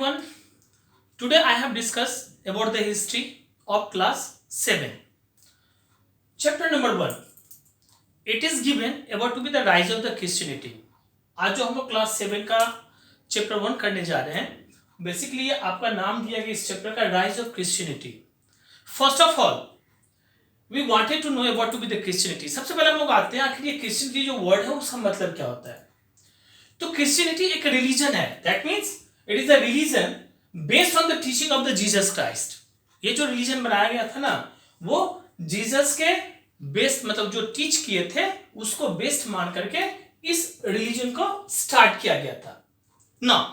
everyone. Today I have discussed about the history of class 7. Chapter number 1. It is given about to be the rise of the Christianity. आज जो हम लोग class 7 का chapter 1 करने जा रहे हैं, बेसिकली ये आपका नाम दिया गया इस चैप्टर का rise of Christianity. First of all we wanted to know about to be the Christianity. सबसे पहले हम लोग आते हैं आखिर ये क्रिश्चियनिटी जो वर्ड है उसका मतलब क्या होता है. तो क्रिश्चियनिटी एक रिलीजन है. That means it is a religion based on the teaching of the Jesus Christ. ये जो रिलीजन बनाया गया था ना, वो जीसस के बेस्ड मतलब जो टीच किए थे उसको बेस्ड मान करके इस रिलीजन को स्टार्ट किया गया था. Now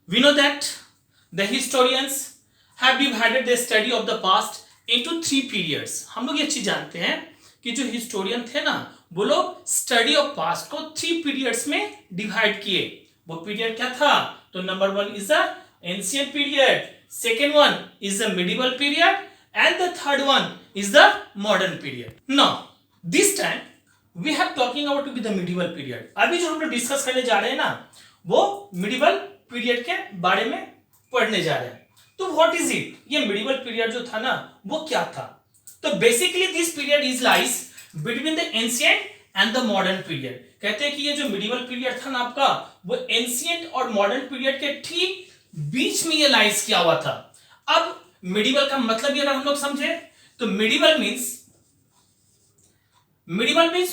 we know that the historians have divided the study of the past into 3 periods. हम लोग ये चीज जानते हैं कि जो हिस्टोरियन थे ना, वो लोग स्टडी ऑफ पास्ट को 3 पीरियड्स में डिवाइड किए. वो पीरियड क्या था? तो number 1 is the ancient period, second one is the medieval period and the third one is the modern period. Now this time we have talking about to be the medieval period. अभी जो हम लोग discuss करने जा रहे हैं ना, वो मिडिवल पीरियड के बारे में पढ़ने जा रहे हैं. तो व्हाट इज इट? ये मिडिवल पीरियड जो था ना, वो क्या था? तो basically this period is lies between the ancient and the modern period. कहते हैं कि ये जो मिडिवल पीरियड था ना आपका, वो एंशिएंट और मॉडर्न पीरियड के ठीक बीच में ये लाइज किया हुआ था. अब मिडिवल का मतलब ये अगर हम लोग समझे तो मिडिवल मीन्स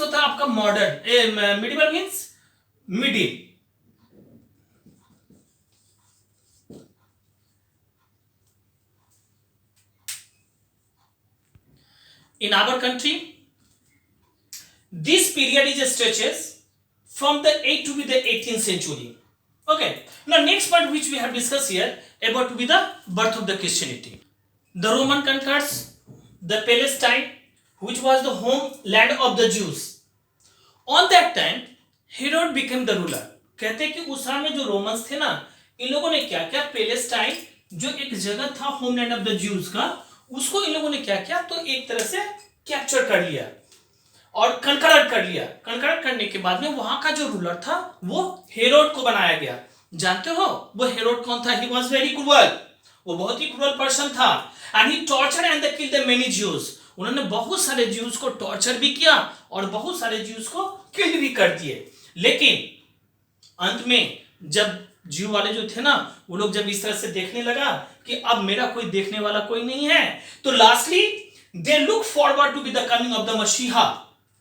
होता है आपका modern. Medieval means middle. In our country, this period is stretches from the 8th to be the 18th century. Okay. Now next part which we have discussed here about to be the birth of the Christianity. The Roman conquers the Palestine, which was the homeland of the Jews. On that time, Herod became the ruler. कहते हैं कि उस समय में जो Romans थे ना, इन लोगों ने क्या किया, पैलेस्टाइन जो एक जगह था होमलैंड ऑफ द ज्यूज का, उसको इन लोगों ने क्या किया, तो एक तरह से कैप्चर कर लिया और कनकरट कर लिया. कनकरट करने के बाद में वहां का जो रूलर था वो हेरोड को बनाया गया. जानते हो वो हेरोड कौन था? He was very cruel. वो बहुत ही क्रूअल पर्सन था. And he tortured and killed the many Jews. उन्होंने बहुत सारे ज्यूज को टॉर्चर भी किया और बहुत सारे ज्यूज को किल भी कर दिए. लेकिन अंत में जब ज्यू वाले जो थे ना, वो लोग जब इस तरह से देखने लगा कि अब मेरा कोई देखने वाला कोई नहीं है, तो lastly they look forward to be the coming of the Messiah.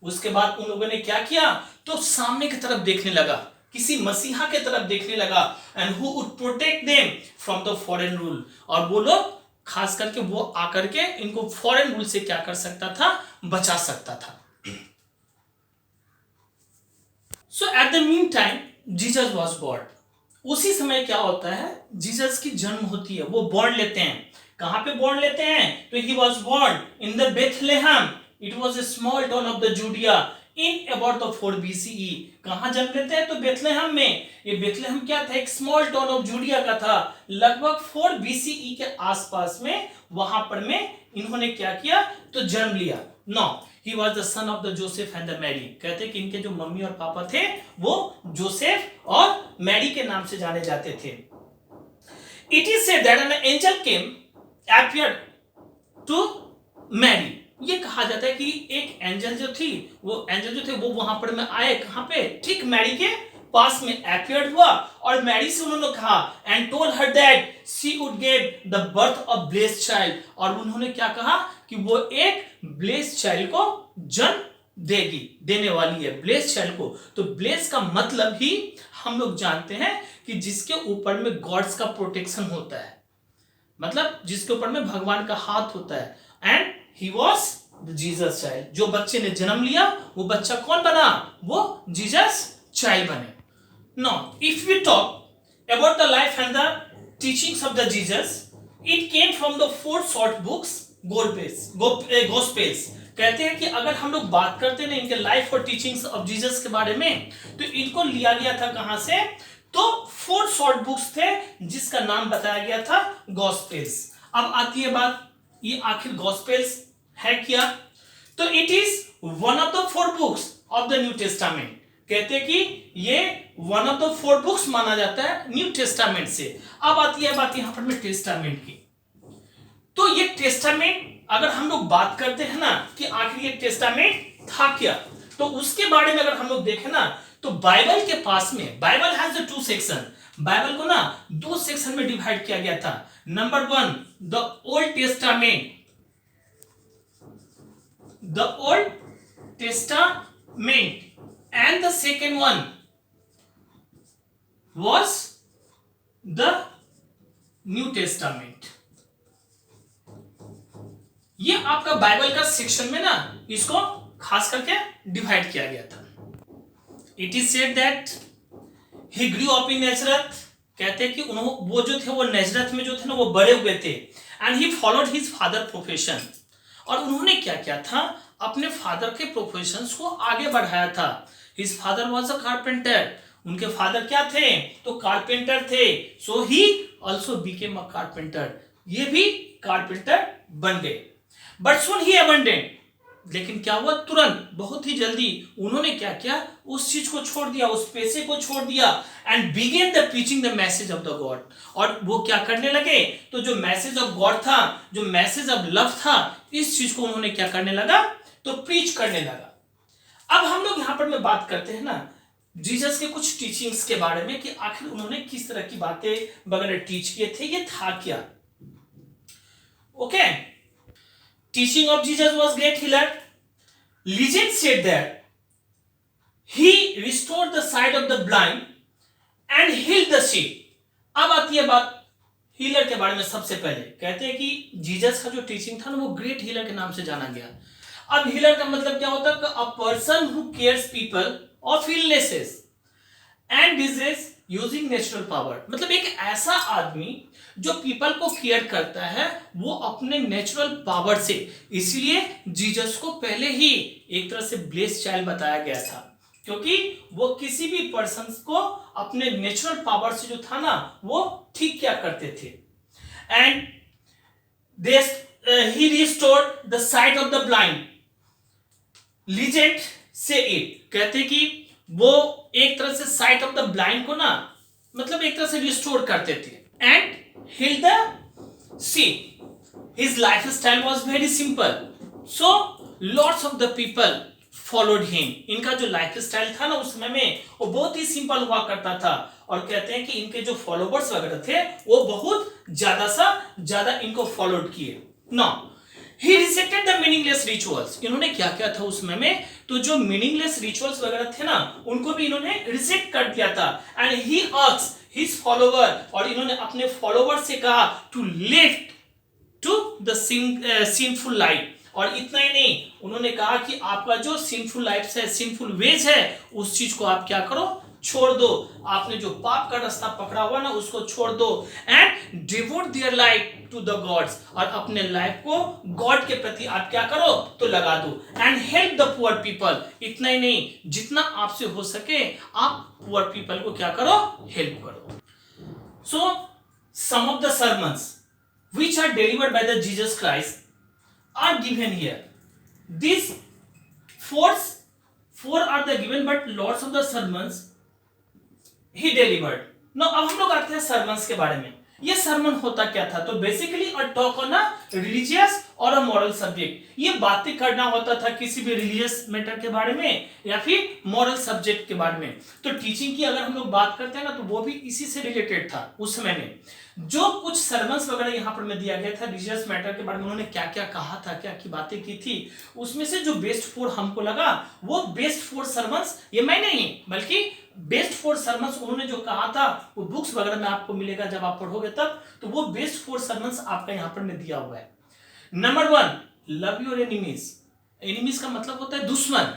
उसके बाद उन लोगों ने क्या किया, तो सामने की तरफ देखने लगा, किसी मसीहा के तरफ देखने लगा. And who would protect them from the foreign rule. और वो लोग खास करके वो आकर के इनको फॉरेन रूल से क्या कर सकता था, बचा सकता था. So at the meantime Jesus was born. उसी समय क्या होता है, जीसस की जन्म होती है, वो बॉर्न लेते हैं. कहां पे बॉर्न लेते हैं? तो he was born in the Bethlehem. It was a small town of the Judea in about the 4 BCE. कहां जन्म लेते हैं? तो बेथलेहम में. ये बेथलेहम क्या था? एक स्मॉल टाउन ऑफ जूडिया का था. लगभग 4 BCE के आसपास में वहां पर में इन्होंने क्या किया, तो जन्म लिया. No, he was the son of the Joseph and the Mary. कहते हैं कि इनके जो मम्मी और पापा थे वो जोसेफ और मैरी के नाम से जाने जाते थे. It is said that an angel came appeared to Mary. ये कहा जाता है कि एक एंजल जो थी, वो एंजल जो थे वो वहां पर में आए. कहां पे? ठीक मैरी के पास में अपीयर्ड हुआ और मैरी से उन्होंने कहा and told her that she would give the birth of blessed child. और उन्होंने क्या कहा कि वो एक ब्लेस्ड चाइल्ड को जन्म देगी, देने वाली है ब्लेस्ड चाइल्ड को. तो ब्लेस्ड का मतलब ही हम लोग जानते हैं कि जिसके ऊपर में गॉड्स का प्रोटेक्शन होता है, मतलब जिसके ऊपर में भगवान का हाथ होता है. And he was the Jesus child. जो बच्चे ने जन्म लिया वो बच्चा कौन बना? वो जीसस चाइल्ड बने. Now, if we talk about the life and the teachings of the Jesus, it came from the 4 short books, Gospels. कहते हैं कि अगर हम लोग बात करते हैं इनके लाइफ और टीचिंग्स ऑफ जीसस के बारे में, तो इनको लिया गया था कहां से? तो 4 शॉर्ट बुक्स थे जिसका नाम बताया गया था गॉस्पेल्स. अब आती है बात, ये आखिर गॉस्पेल्स है क्या? तो it is one of the 4 books of the new testament. कहते हैं कि ये वन ऑफ द 4 बुक्स माना जाता है न्यू टेस्टामेंट से। अब आती है बात यहां पर में टेस्टामेंट की। तो ये टेस्टामेंट अगर हम लोग बात करते हैं ना कि आखिर ये टेस्टामेंट था क्या, तो उसके बारे में अगर हम लोग देखें ना तो बाइबल के पास में, Bible has the 2 section, Bible को ना 2 सेक्शन में डिवाइड किया गया था। Number 1 the old testament, the old testament, and the second one was the New Testament। ये आपका बाइबल का सेक्शन में ना इसको खास करके डिवाइड किया गया था। It is said that he grew up in Nazareth, कहते हैं कि वो जो थे वो नजरत में जो थे ना वो बड़े हुए थे, and he followed his father profession, और उन्होंने क्या किया था, अपने फादर के प्रोफेशंस को आगे बढ़ाया था। His father was a carpenter, उनके फादर क्या थे, तो कारपेंटर थे। So he also became a carpenter, ये भी कारपेंटर बन गए। बट सुन ही अबंडेंट, लेकिन क्या हुआ, तुरंत बहुत ही जल्दी उन्होंने क्या किया, उस चीज को छोड़ दिया, उस पैसे को छोड़ दिया, and begin the preaching the message of the God. और वो क्या करने लगे, तो जो मैसेज ऑफ गॉड था, जो मैसेज ऑफ लव था, इस चीज को उन्होंने क्या करने लगा, तो प्रीच करने लगा। अब हम लोग यहां पर में बात करते हैं ना जीसस के कुछ टीचिंग्स के बारे में कि आखिर उन्होंने किस तरह की बातें वगैरह टीच किए थे, ये था क्या। Okay, teaching of Jesus was great healer. Legend said that he restored the sight of the blind and healed the sick। अब आती है बात हीलर के बारे में। सबसे पहले कहते हैं कि जीसस का जो टीचिंग था ना वो ग्रेट हीलर के नाम से जाना गया। अब हीलर का मतलब क्या होता है, a person who cares people of illnesses and disease using natural power, मतलब एक ऐसा आदमी जो पीपल को केयर करता है वो अपने नेचुरल पावर से। इसलिए जीसस को पहले ही एक तरह से ब्लेस्ड चाइल्ड बताया गया था, क्योंकि वो किसी भी पर्सन को अपने नेचुरल पावर से जो था ना वो ठीक क्या करते थे। And he restored the sight of the blind। Legend से इट, कहते कि वो एक तरह से साइट ऑफ द ब्लाइंड को ना मतलब एक तरह से रिस्टोर करते थे। And healed the sick। His lifestyle was very simple, so lots of the people followed him। इनका जो लाइफस्टाइल था ना उस समय में वो बहुत ही सिंपल हुआ करता था, और कहते हैं कि इनके जो फॉलोवर्स वगैरह थे वो बहुत ज्यादा इनको फॉलोड किए। Now he rejected the meaningless rituals। इन्होंने क्या किया था उस समय में, तो जो मीनिंगलेस रिचुअल्स वगैरह थे ना उनको भी इन्होंने रिजेक्ट कर दिया था। And he asked his follower, और इन्होंने अपने फॉलोवर से कहा to live to the sinful life। और इतना ही नहीं, उन्होंने कहा कि आपका जो सिंफुल लाइफ है, सिंफुल वेज है, उस चीज को आप क्या करो, छोड़ दो। आपने जो पाप का रास्ता पकड़ा हुआ ना उसको छोड़ दो। And devote their life to the gods, और अपने लाइफ को गॉड के प्रति आप क्या करो, तो लगा दो। And help the poor people, इतना ही नहीं, जितना आपसे हो सके आप पुअर पीपल को क्या करो, हेल्प करो। So some of the sermons which are delivered by the Jesus Christ are given here। These four are the given, but lots of the sermons he delivered। now अब हम लोग आते हैं sermons के बारे में। ये sermon होता क्या था, तो basically a talk on a religious और a moral subject। ये बातें करना होता था किसी भी religious matter के बारे में या फिर moral subject के बारे में। तो teaching की अगर हम लोग बात करते हैं ना तो वो भी इसी से related था उस समय में। जो कुछ sermons वगैरह यहाँ पर में दिया गया था religious matter के बारे में, उन्होंने क्या क्या कहा था, क्या की बातें की थी, उसमें से जो बेस्ट 4 हमको लगा वो बेस्ट 4 sermons, ये मैं नहीं बल्कि बेस्ट 4 sermons उन्होंने जो कहा था वो बुक्स वगैरह में आपको मिलेगा जब आप पढ़ोगे तब, तो वो बेस्ट 4 sermons आपका यहाँ पर में दिया हुआ है। Number 1 love your enemies. Enemies का मतलब होता है दुश्मन।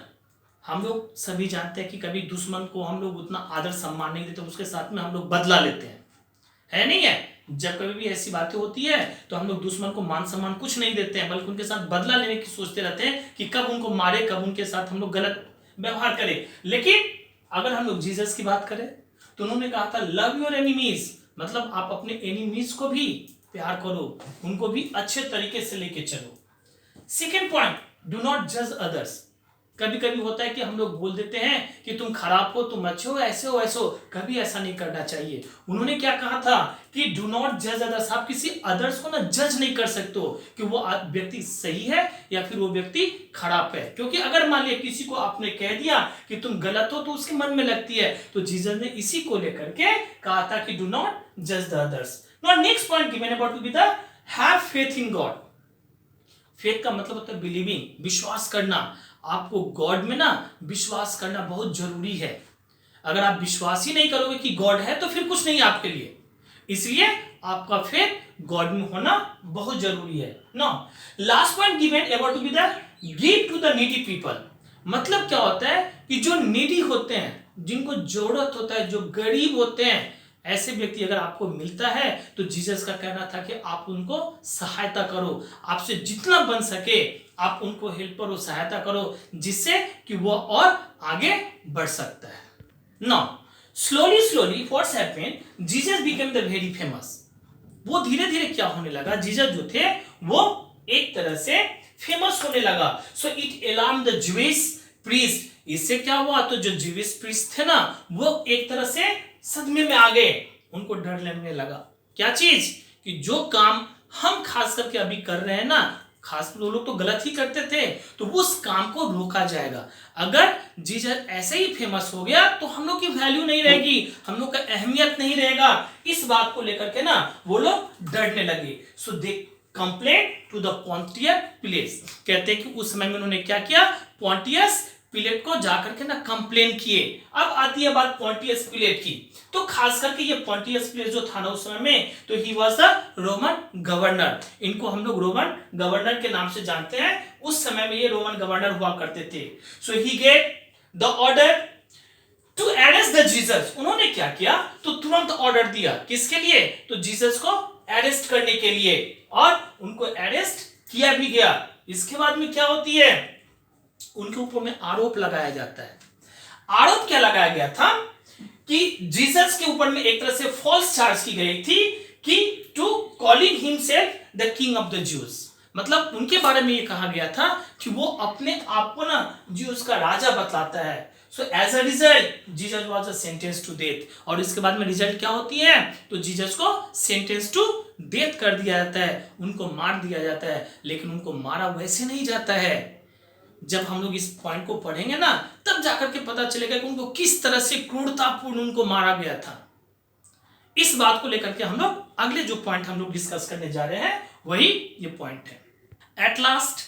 हम लोग सभी जानते हैं कि कभी दुश्मन को हम लोग उतना आदर सम्मान नहीं देते, उसके साथ में हम लोग बदला लेते हैं, है नहीं है। जब कभी भी ऐसी बातें होती है तो हम लोग दुश्मन को मान सम्मान कुछ नहीं देते हैं, बल्कि उनके साथ बदला लेने की सोचते रहते हैं कि कब उनको मारे, कब उनके साथ हम लोग गलत व्यवहार करें। लेकिन अगर हम लोग जीसस की बात करें तो उन्होंने कहा था लव योर एनिमीज, मतलब आप अपने एनिमीज को भी प्यार करो, उनको भी अच्छे तरीके से लेके चलो। सेकेंड पॉइंट, डू नॉट जज अदर्स। कभी कभी होता है कि हम लोग बोल देते हैं कि तुम खराब हो, तुम अच्छे हो, ऐसे हो ऐसे हो। कभी ऐसा नहीं करना चाहिए। उन्होंने क्या कहा था कि डू नॉट जज अदर्स। आप किसी अदर्स को ना जज नहीं कर सकते हो कि वो व्यक्ति सही है या फिर वो व्यक्ति खराब है, क्योंकि अगर मान लिया किसी को आपने कह दिया कि तुम गलत हो तो उसके मन में लगती है। तो जीसस ने इसी को लेकर के कहा था कि डू नॉट जज the others. Now next point given about to be the have faith in God. Faith का मतलब होता है बिलीविंग, विश्वास करना। आपको गॉड में ना विश्वास करना बहुत जरूरी है। अगर आप विश्वास ही नहीं करोगे कि गॉड है तो फिर कुछ नहीं आपके लिए। इसलिए आपका फेथ गॉड में होना बहुत जरूरी है। No last point given about to be the give to the needy people. मतलब क्या होता है कि जो नीडी होते हैं, जिनको जरूरत होता है, जो गरीब होते हैं, ऐसे व्यक्ति अगर आपको मिलता है तो जीसस का कहना था कि आप उनको सहायता करो। आपसे जितना बन सके आप उनको हेल्प करो, सहायता करो, जिससे कि वो और आगे बढ़ सकता है। Now slowly slowly what's happened, Jesus became the very famous. वो धीरे धीरे क्या होने लगा, जीसस जो थे वो एक तरह से फेमस होने लगा। So it alarm the Jewish priest. इससे क्या हुआ, तो जो ज्यूइश प्रीस्ट थे ना वो एक तरह से सदमे में आ गए। उनको डर लगने लगा। क्या चीज, कि जो काम हम खास करके अभी कर रहे हैं ना, खास वो लोग तो गलत ही करते थे, तो उस काम को रोका जाएगा। अगर जीसस ऐसे ही फेमस हो गया तो हम लोग की वैल्यू नहीं रहेगी, हम लोग का अहमियत नहीं रहेगा। इस बात को लेकर के ना वो लोग डरने लगे। So they complain to the Pontius Pilate. कहते हैं कि उस समय में उन्होंने क्या किया, पोंटियस पिलेट को जाकर के ना कंप्लेन किए। अब आती है बात पोंटियस पिलेट की। तो खास करके ये पोंटियस पिलेट जो था ना उस समय में, तो he was the Roman governor. इनको हम लोग रोमन गवर्नर के नाम से जानते हैं। उस समय में ये रोमन गवर्नर हुआ करते थे। So he gave the order to arrest the Jesus. उन्होंने क्या किया, तो तुरंत ऑर्डर दिया किसके लिए, तो जीसस को अरेस्ट करने के लिए, और उनको अरेस्ट किया भी गया। इसके बाद में क्या होती है, उनके ऊपर में आरोप लगाया जाता है। आरोप क्या लगाया गया था कि जीसस के ऊपर में एक तरह से फॉल्स चार्ज की गई थी कि to calling himself the king of the Jews. मतलब उनके बारे में ये कहा गया था कि वो अपने आप को ना ज्यूज का राजा बतलाता है। So as a result Jesus was sentence to death. और इसके बाद में रिजल्ट क्या होती है, तो जीसस को सेंटेंस टू डेथ कर दिया जाता है, उनको मार दिया जाता है। लेकिन उनको मारा वैसे नहीं जाता है। जब हम लोग इस पॉइंट को पढ़ेंगे ना तब जाकर के पता चलेगा कि उनको किस तरह से क्रूरतापूर्ण उनको मारा गया था। इस बात को लेकर के हम लोग अगले जो पॉइंट हम लोग डिस्कस करने जा रहे हैं वही ये पॉइंट है। At last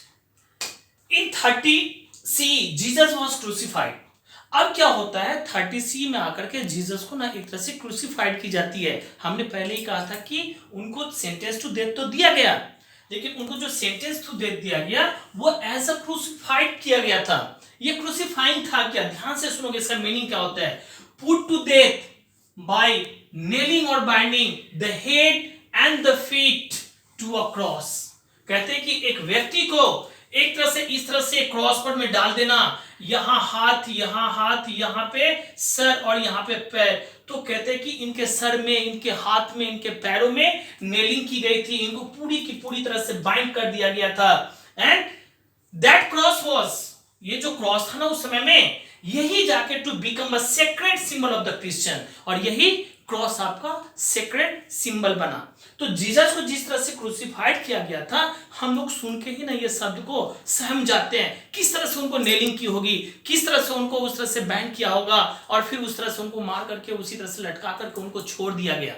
in 30 C Jesus was crucified. अब क्या होता है, 30 सी में आकर के जीसस को ना एक तरह से क्रूसिफाइड की जाती है। हमने पहले ही कहा था कि उनको सेंटेंस टू डेथ तो दिया गया, लेकिन उनको जो सेंटेंस टू डेथ दिया गया वो एज अ क्रूसिफाइड किया गया था। ये क्रूसिफाइंग था क्या, ध्यान से सुनोगे इसका मीनिंग क्या होता है। Put to death by nailing और binding the head and the feet to a cross. कहते हैं कि एक व्यक्ति को एक तरह से इस तरह से क्रॉस पर में डाल देना, यहाँ हाथ, यहाँ पे सर और यहाँ पे पैर। तो कहते हैं कि इनके सर में, इनके हाथ में, इनके पैरों में नेलिंग की गई थी, इनको पूरी की पूरी तरह से बाइंड कर दिया गया था। एंड दैट क्रॉस वाज, ये जो क्रॉस था ना उस समय में, यही जाके to become a sacred symbol of the Christian, और यही क्रॉस आपका सेक्रेड सिंबल बना। तो जीसस को जिस तरह से क्रूसिफाइड किया गया था, हम लोग सुन के ही ना ये शब्द को सहम जाते हैं। किस तरह से उनको नेलिंग की होगी, किस तरह से उनको उस तरह से बैंड किया होगा, और फिर उस तरह से उनको मार करके उसी तरह से लटका करके उनको छोड़ दिया गया।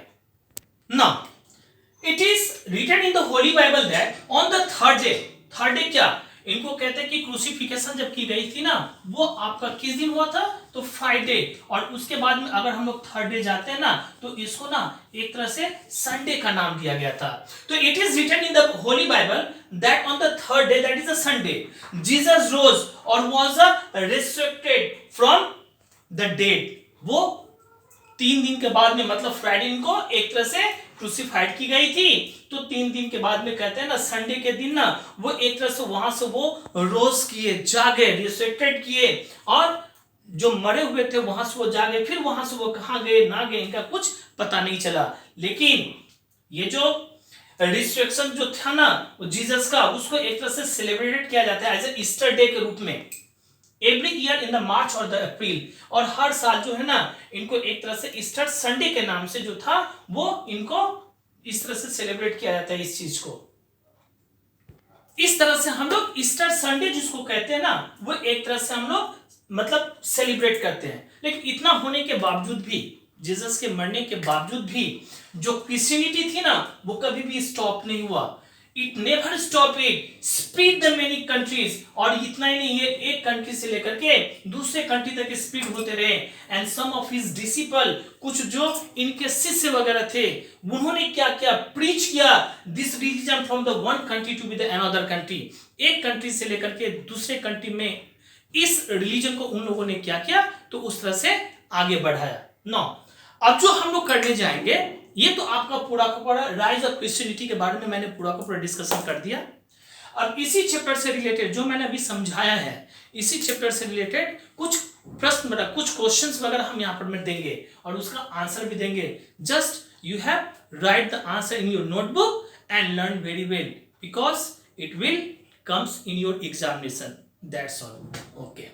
Now it is written in the holy Bible that on the third day क्या, इनको कहते हैं कि क्रूसिफिकेशन जब की गई थी ना वो आपका किस दिन हुआ था, तो फ्राइडे। और उसके बाद में अगर हम लोग थर्ड डे जाते हैं ना तो इसको ना एक तरह से संडे का नाम दिया गया था। तो it is written in the holy Bible that on the third day, that is a Sunday, Jesus rose और was resurrected from the dead. वो 3 दिन के बाद में, मतलब फ्राइडे इनको एक तरह से क्रूसिफाइड की गई थी, तो 3 दिन के बाद में कहते हैं ना संडे के दिन ना वो एक तरह से वहां से वो रोज किए, जागे, रिसरेक्टेड किए, और जो मरे हुए थे वहां से वो जागे। फिर वहां से वो कहां गए ना गए इनका कुछ पता नहीं चला। लेकिन ये जो रिसरेक्शन जो था ना वो जीसस का, उसको एक तरह से सेलिब्रेट किया जाता है एज ए ईस्टर डे के रूप में। एवरी ईयर इन द मार्च और द अप्रैल, और हर साल जो है ना इनको एक तरह से ईस्टर संडे के नाम से जो था वो इनको इस तरह से सेलिब्रेट किया जाता है। इस चीज को इस तरह से हम लोग ईस्टर संडे जिसको कहते हैं ना वो एक तरह से हम लोग मतलब सेलिब्रेट करते हैं। लेकिन इतना होने के बावजूद भी, जीसस के मरने के बावजूद भी जो क्रिश्चियनिटी थी ना वो कभी भी स्टॉप नहीं हुआ। It never stop, it spread the many countries, और इतना ही नहीं, ये एक कंट्री से लेकर के दूसरे कंट्री तक स्प्रेड होते रहे। And some of his disciple, कुछ जो इनके शिष्य वगैरह थे, उन्होंने क्या किया, प्रीच किया this religion from the one country to be the another country, एक कंट्री से लेकर के दूसरे कंट्री में इस रिलीजन को उन लोगों ने क्या किया, तो उस तरह से आगे बढ़ाया। नो, अब जो हम लोग करने जाएंगे, ये तो आपका पूरा का पूरा राइज ऑफ क्रिश्चियनिटी के बारे में मैंने पूरा का पूरा डिस्कशन कर दिया। अब इसी चैप्टर से रिलेटेड जो मैंने अभी समझाया है, इसी चैप्टर से रिलेटेड कुछ प्रश्न, कुछ क्वेश्चंस वगैरह हम यहाँ पर में देंगे और उसका आंसर भी देंगे। Just you have right the answer in your notebook and learn very well, because it will comes in your examination. That's all. Okay.